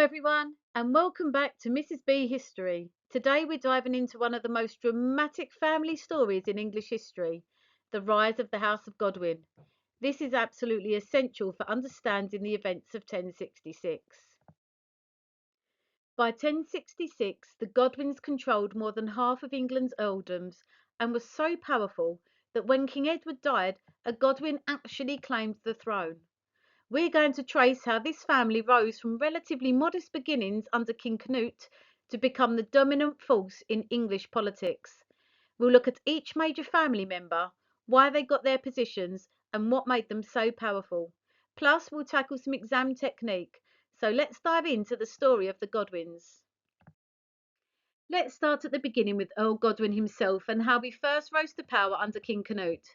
everyone, and welcome back to Mrs. B History. Today we're diving into one of the most dramatic family stories in English history, the rise of the House of Godwin. This is absolutely essential for understanding the events of 1066. By 1066, the Godwins controlled more than half of England's earldoms and were so powerful that when King Edward died, a Godwin actually claimed the throne. We're going to trace how this family rose from relatively modest beginnings under King Canute to become the dominant force in English politics. We'll look at each major family member, why they got their positions, and what made them so powerful. Plus, we'll tackle some exam technique. So let's dive into the story of the Godwins. Let's start at the beginning with Earl Godwin himself and how he first rose to power under King Canute.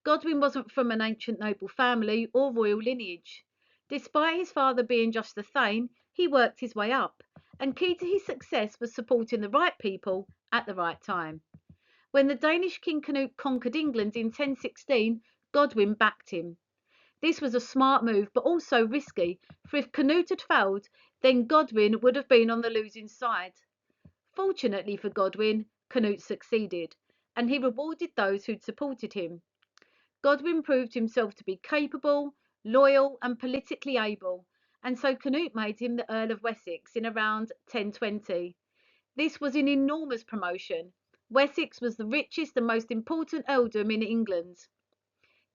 Godwin wasn't from an ancient noble family or royal lineage. Despite his father being just a thane, he worked his way up, and key to his success was supporting the right people at the right time. When the Danish King Canute conquered England in 1016, Godwin backed him. This was a smart move, but also risky, for if Canute had failed, then Godwin would have been on the losing side. Fortunately for Godwin, Canute succeeded, and he rewarded those who'd supported him. Godwin proved himself to be capable, loyal, and politically able, and so Canute made him the Earl of Wessex in around 1020. This was an enormous promotion. Wessex was the richest and most important earldom in England,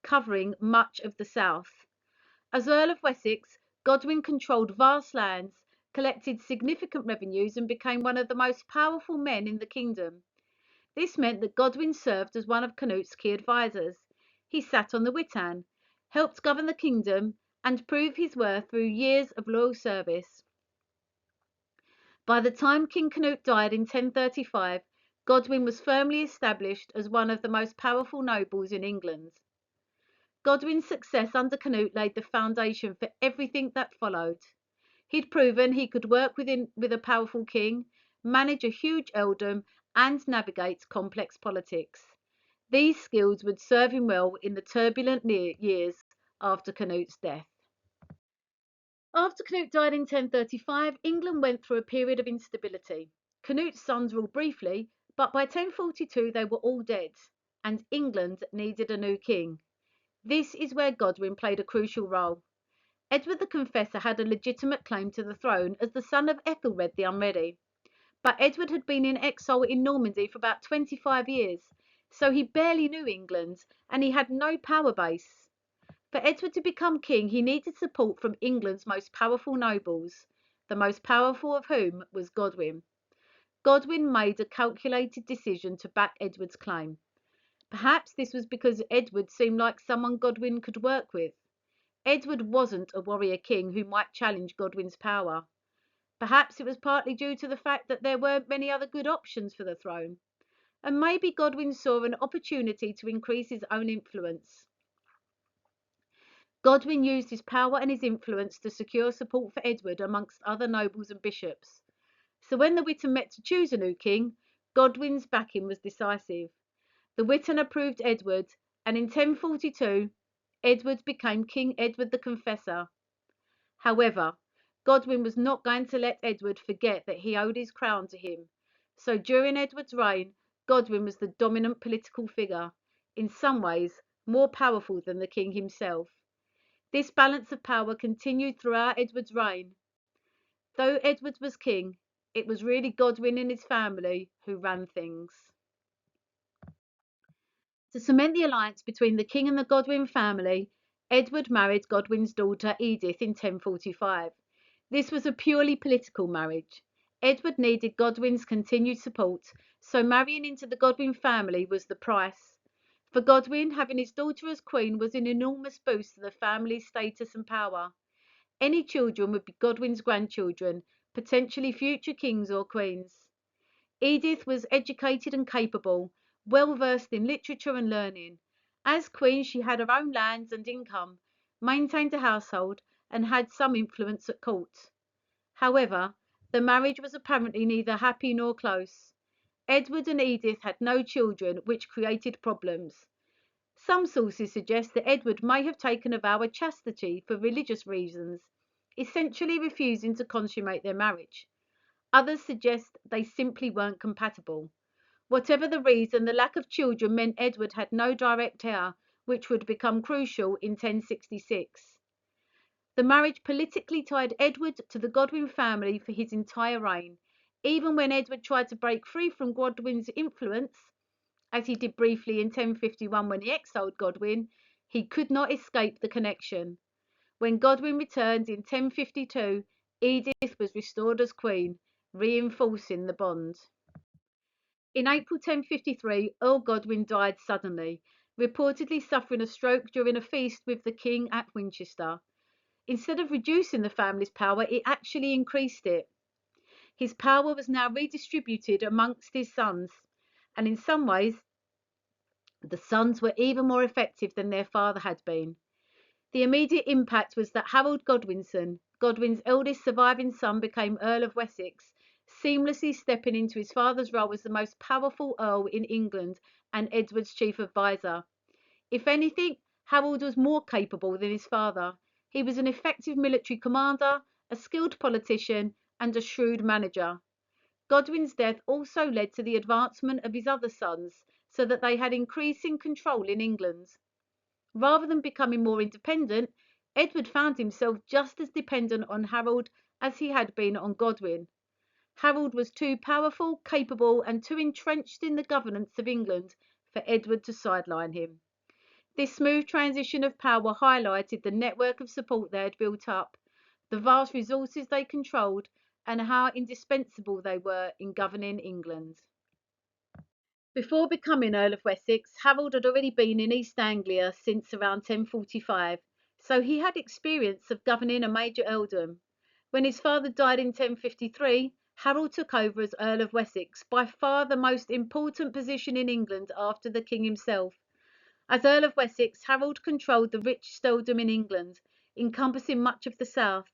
covering much of the south. As Earl of Wessex, Godwin controlled vast lands, collected significant revenues, and became one of the most powerful men in the kingdom. This meant that Godwin served as one of Canute's key advisors. He sat on the Witan, helped govern the kingdom, and proved his worth through years of loyal service. By the time King Canute died in 1035, Godwin was firmly established as one of the most powerful nobles in England. Godwin's success under Canute laid the foundation for everything that followed. He'd proven he could work with a powerful king, manage a huge earldom, and navigate complex politics. These skills would serve him well in the turbulent years after Canute's death. After Canute died in 1035, England went through a period of instability. Canute's sons ruled briefly, but by 1042 they were all dead, and England needed a new king. This is where Godwin played a crucial role. Edward the Confessor had a legitimate claim to the throne as the son of Ethelred the Unready. But Edward had been in exile in Normandy for about 25 years, so he barely knew England and he had no power base. For Edward to become king, he needed support from England's most powerful nobles, the most powerful of whom was Godwin. Godwin made a calculated decision to back Edward's claim. Perhaps this was because Edward seemed like someone Godwin could work with. Edward wasn't a warrior king who might challenge Godwin's power. Perhaps it was partly due to the fact that there weren't many other good options for the throne. And maybe Godwin saw an opportunity to increase his own influence. Godwin used his power and his influence to secure support for Edward amongst other nobles and bishops. So when the Witan met to choose a new king, Godwin's backing was decisive. The Witan approved Edward, and in 1042, Edward became King Edward the Confessor. However, Godwin was not going to let Edward forget that he owed his crown to him. So during Edward's reign, Godwin was the dominant political figure, in some ways more powerful than the king himself. This balance of power continued throughout Edward's reign. Though Edward was king, it was really Godwin and his family who ran things. To cement the alliance between the king and the Godwin family, Edward married Godwin's daughter Edith in 1045. This was a purely political marriage. Edward needed Godwin's continued support, so marrying into the Godwin family was the price. For Godwin, having his daughter as queen was an enormous boost to the family's status and power. Any children would be Godwin's grandchildren, potentially future kings or queens. Edith was educated and capable, well versed in literature and learning. As queen, she had her own lands and income, maintained a household, and had some influence at court. However, the marriage was apparently neither happy nor close. Edward and Edith had no children, which created problems. Some sources suggest that Edward may have taken a vow of chastity for religious reasons. essentially refusing to consummate their marriage. Others suggest they simply weren't compatible. Whatever the reason, the lack of children meant Edward had no direct heir, which would become crucial in 1066. The marriage politically tied Edward to the Godwin family for his entire reign. Even when Edward tried to break free from Godwin's influence, as he did briefly in 1051 when he exiled Godwin, he could not escape the connection. When Godwin returned in 1052, Edith was restored as queen, reinforcing the bond. In April 1053, Earl Godwin died suddenly, reportedly suffering a stroke during a feast with the king at Winchester. Instead of reducing the family's power, it actually increased it. His power was now redistributed amongst his sons, and in some ways, the sons were even more effective than their father had been. The immediate impact was that Harold Godwinson, Godwin's eldest surviving son, became Earl of Wessex, seamlessly stepping into his father's role as the most powerful earl in England and Edward's chief advisor. If anything, Harold was more capable than his father. He was an effective military commander, a skilled politician, and a shrewd manager. Godwin's death also led to the advancement of his other sons, so that they had increasing control in England. Rather than becoming more independent, Edward found himself just as dependent on Harold as he had been on Godwin. Harold was too powerful, capable, and too entrenched in the governance of England for Edward to sideline him. This smooth transition of power highlighted the network of support they had built up, the vast resources they controlled, and how indispensable they were in governing England. Before becoming Earl of Wessex, Harold had already been in East Anglia since around 1045, so he had experience of governing a major earldom. When his father died in 1053, Harold took over as Earl of Wessex, by far the most important position in England after the king himself. As Earl of Wessex, Harold controlled the rich earldom in England, encompassing much of the south.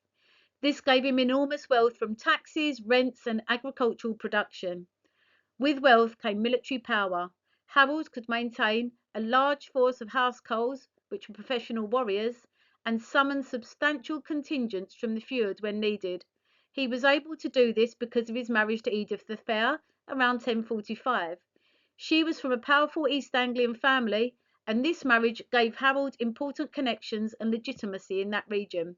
This gave him enormous wealth from taxes, rents, and agricultural production. With wealth came military power. Harold could maintain a large force of housecarls, which were professional warriors, and summon substantial contingents from the fjord when needed. He was able to do this because of his marriage to Edith the Fair around 1045. She was from a powerful East Anglian family, and this marriage gave Harold important connections and legitimacy in that region.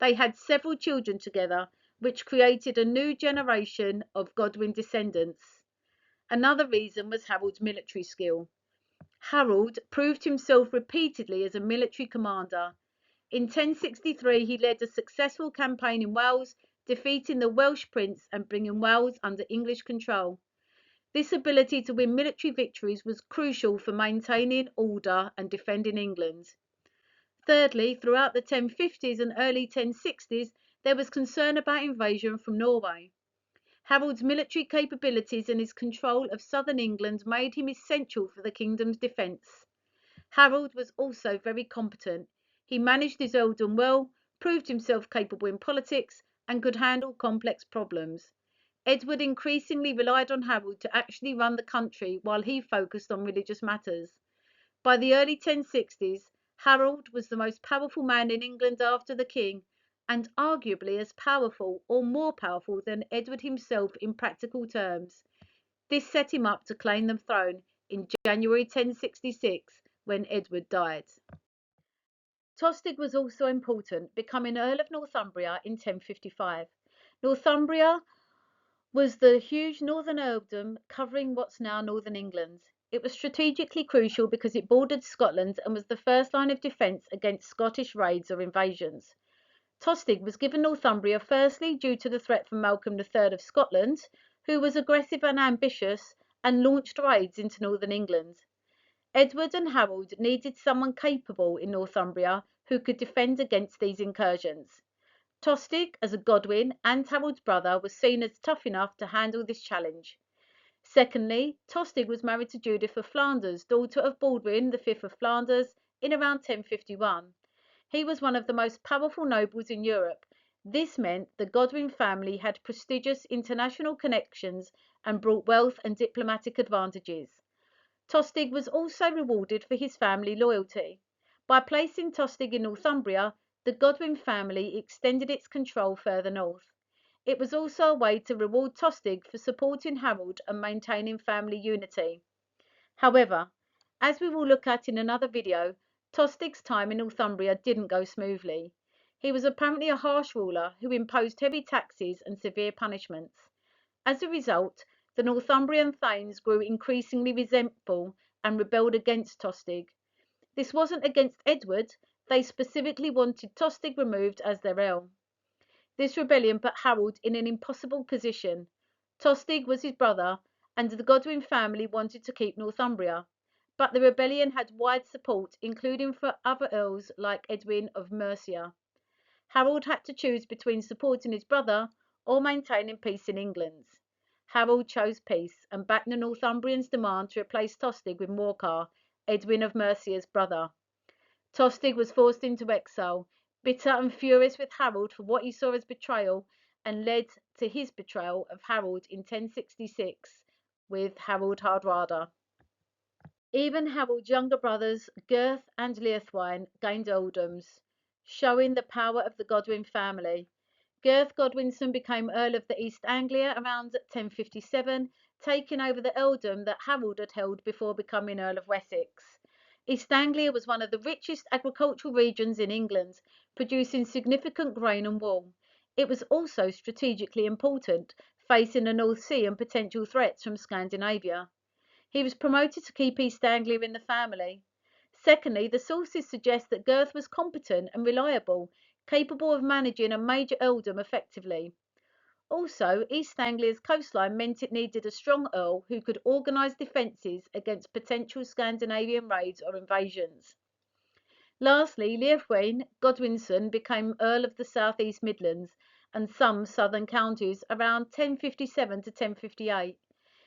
They had several children together, which created a new generation of Godwin descendants. Another reason was Harold's military skill. Harold proved himself repeatedly as a military commander. In 1063, he led a successful campaign in Wales, defeating the Welsh prince and bringing Wales under English control. This ability to win military victories was crucial for maintaining order and defending England. Thirdly, throughout the 1050s and early 1060s, there was concern about invasion from Norway. Harold's military capabilities and his control of southern England made him essential for the kingdom's defence. Harold was also very competent. He managed his earldom well, proved himself capable in politics, and could handle complex problems. Edward increasingly relied on Harold to actually run the country while he focused on religious matters. By the early 1060s, Harold was the most powerful man in England after the king, and arguably as powerful or more powerful than Edward himself in practical terms. This set him up to claim the throne in January 1066 when Edward died. Tostig was also important, becoming Earl of Northumbria in 1055. Northumbria was the huge northern earldom covering what's now northern England. It was strategically crucial because it bordered Scotland and was the first line of defence against Scottish raids or invasions. Tostig was given Northumbria firstly due to the threat from Malcolm III of Scotland, who was aggressive and ambitious and launched raids into northern England. Edward and Harold needed someone capable in Northumbria who could defend against these incursions. Tostig, as a Godwin and Harold's brother, was seen as tough enough to handle this challenge. Secondly, Tostig was married to Judith of Flanders, daughter of Baldwin V of Flanders, in around 1051. He was one of the most powerful nobles in Europe. This meant the Godwin family had prestigious international connections and brought wealth and diplomatic advantages. Tostig was also rewarded for his family loyalty. By placing Tostig in Northumbria, the Godwin family extended its control further north. It was also a way to reward Tostig for supporting Harold and maintaining family unity. However, as we will look at in another video, Tostig's time in Northumbria didn't go smoothly. He was apparently a harsh ruler who imposed heavy taxes and severe punishments. As a result, the Northumbrian thanes grew increasingly resentful and rebelled against Tostig. This wasn't against Edward, they specifically wanted Tostig removed as their earl. This rebellion put Harold in an impossible position. Tostig was his brother, and the Godwin family wanted to keep Northumbria. But the rebellion had wide support, including for other earls like Edwin of Mercia. Harold had to choose between supporting his brother or maintaining peace in England. Harold chose peace and backed the Northumbrians' demand to replace Tostig with Morcar, Edwin of Mercia's brother. Tostig was forced into exile, bitter and furious with Harold for what he saw as betrayal, and led to his betrayal of Harold in 1066 with Harold Hardrada. Even Harold's younger brothers, Gurth and Leofwine, gained earldoms, showing the power of the Godwin family. Gurth Godwinson became Earl of the East Anglia around 1057, taking over the earldom that Harold had held before becoming Earl of Wessex. East Anglia was one of the richest agricultural regions in England, producing significant grain and wool. It was also strategically important, facing the North Sea and potential threats from Scandinavia. He was promoted to keep East Anglia in the family. Secondly, the sources suggest that Gurth was competent and reliable, capable of managing a major earldom effectively. Also, East Anglia's coastline meant it needed a strong earl who could organise defences against potential Scandinavian raids or invasions. Lastly, Leofwine Godwinson became Earl of the South East Midlands and some southern counties around 1057 to 1058.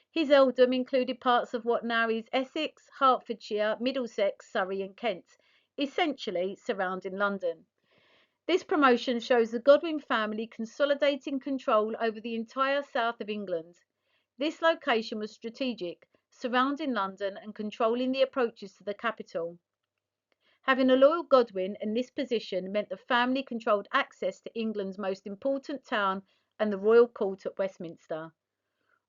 His earldom included parts of what now is Essex, Hertfordshire, Middlesex, Surrey and Kent, essentially surrounding London. This promotion shows the Godwin family consolidating control over the entire south of England. This location was strategic, surrounding London and controlling the approaches to the capital. Having a loyal Godwin in this position meant the family controlled access to England's most important town and the royal court at Westminster.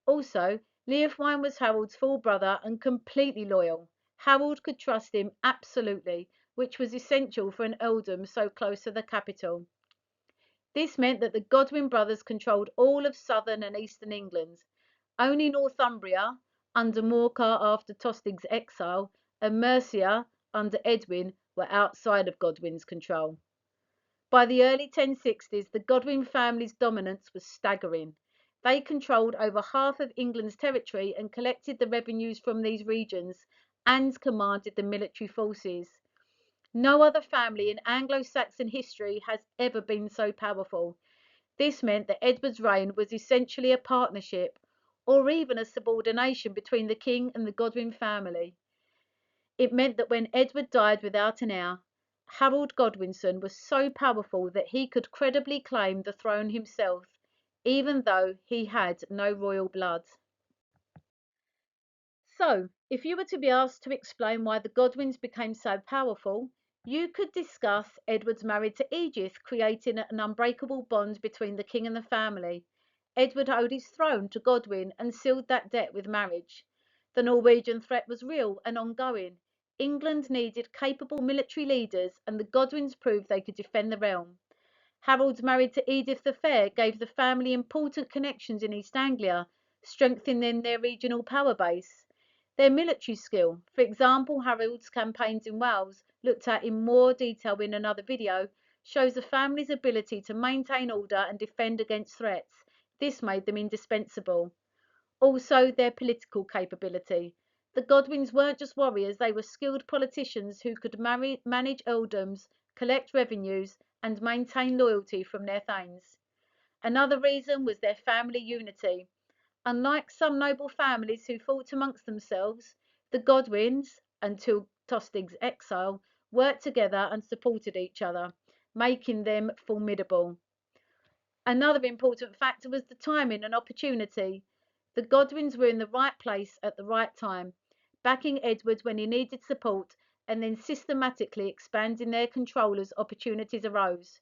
Also, Leofwine was Harold's full brother and completely loyal. Harold could trust him absolutely, which was essential for an earldom so close to the capital. This meant that the Godwin brothers controlled all of southern and eastern England. Only Northumbria, under Morcar after Tostig's exile, and Mercia, under Edwin, were outside of Godwin's control. By the early 1060s, the Godwin family's dominance was staggering. They controlled over half of England's territory and collected the revenues from these regions and commanded the military forces. No other family in Anglo-Saxon history has ever been so powerful. This meant that Edward's reign was essentially a partnership, or even a subordination between the king and the Godwin family. It meant that when Edward died without an heir, Harold Godwinson was so powerful that he could credibly claim the throne himself, even though he had no royal blood. So, if you were to be asked to explain why the Godwins became so powerful, you could discuss Edward's marriage to Edith, creating an unbreakable bond between the king and the family. Edward owed his throne to Godwin and sealed that debt with marriage. The Norwegian threat was real and ongoing. England needed capable military leaders, and the Godwins proved they could defend the realm. Harold's marriage to Edith the Fair gave the family important connections in East Anglia, strengthening their regional power base. Their military skill, for example, Harold's campaigns in Wales, looked at in more detail in another video, shows the family's ability to maintain order and defend against threats. This made them indispensable. Also, their political capability. The Godwins weren't just warriors, they were skilled politicians who could manage earldoms, collect revenues, and maintain loyalty from their thanes. Another reason was their family unity. Unlike some noble families who fought amongst themselves, the Godwins, until Tostig's exile, worked together and supported each other, making them formidable. Another important factor was the timing and opportunity. The Godwins were in the right place at the right time, backing Edward when he needed support and then systematically expanding their control as opportunities arose.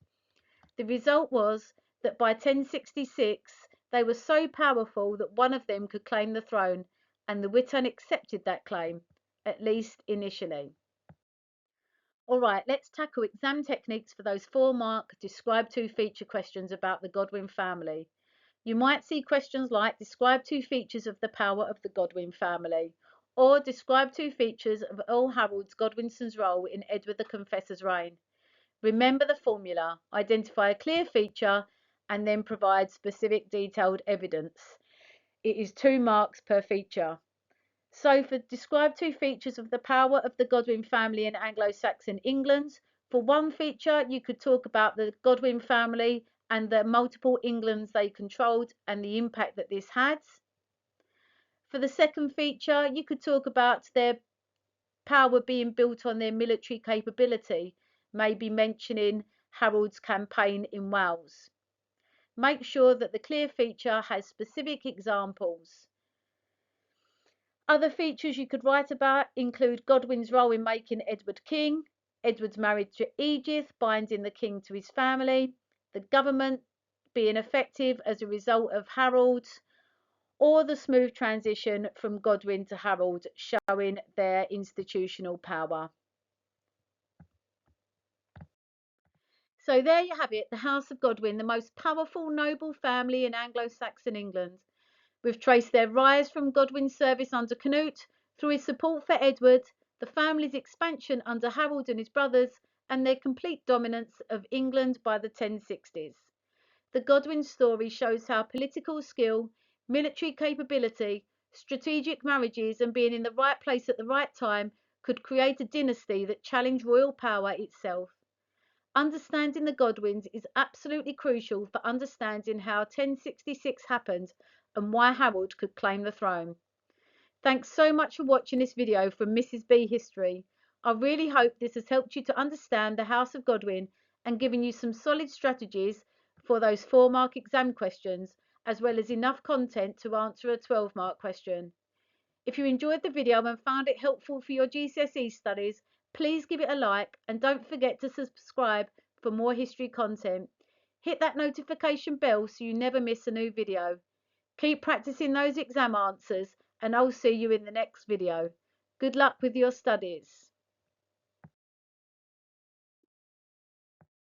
The result was that by 1066 they were so powerful that one of them could claim the throne, and the Witan accepted that claim, at least initially. Alright, let's tackle exam techniques for those 4-mark describe 2 feature questions about the Godwin family. You might see questions like describe 2 features of the power of the Godwin family, or describe 2 features of Earl Harold Godwinson's role in Edward the Confessor's reign. Remember the formula, identify a clear feature and then provide specific detailed evidence. It is 2 marks per feature. So for describe 2 features of the power of the Godwin family in Anglo-Saxon England, for one feature you could talk about the Godwin family and the multiple Englands they controlled and the impact that this had. For the second feature you could talk about their power being built on their military capability, maybe mentioning Harold's campaign in Wales. Make sure that the clear feature has specific examples. Other features you could write about include Godwin's role in making Edward king, Edward's marriage to Edith binding the king to his family, the government being effective as a result of Harold, or the smooth transition from Godwin to Harold showing their institutional power. So there you have it, the House of Godwin, the most powerful noble family in Anglo-Saxon England. We've traced their rise from Godwin's service under Canute, through his support for Edward, the family's expansion under Harold and his brothers, and their complete dominance of England by the 1060s. The Godwin story shows how political skill, military capability, strategic marriages, and being in the right place at the right time could create a dynasty that challenged royal power itself. Understanding the Godwins is absolutely crucial for understanding how 1066 happened and why Harold could claim the throne. Thanks so much for watching this video from Mrs. B History. I really hope this has helped you to understand the House of Godwin and given you some solid strategies for those 4-mark exam questions, as well as enough content to answer a 12-mark question. If you enjoyed the video and found it helpful for your GCSE studies, please give it a like and don't forget to subscribe for more history content. Hit that notification bell so you never miss a new video. Keep practicing those exam answers and I'll see you in the next video. Good luck with your studies.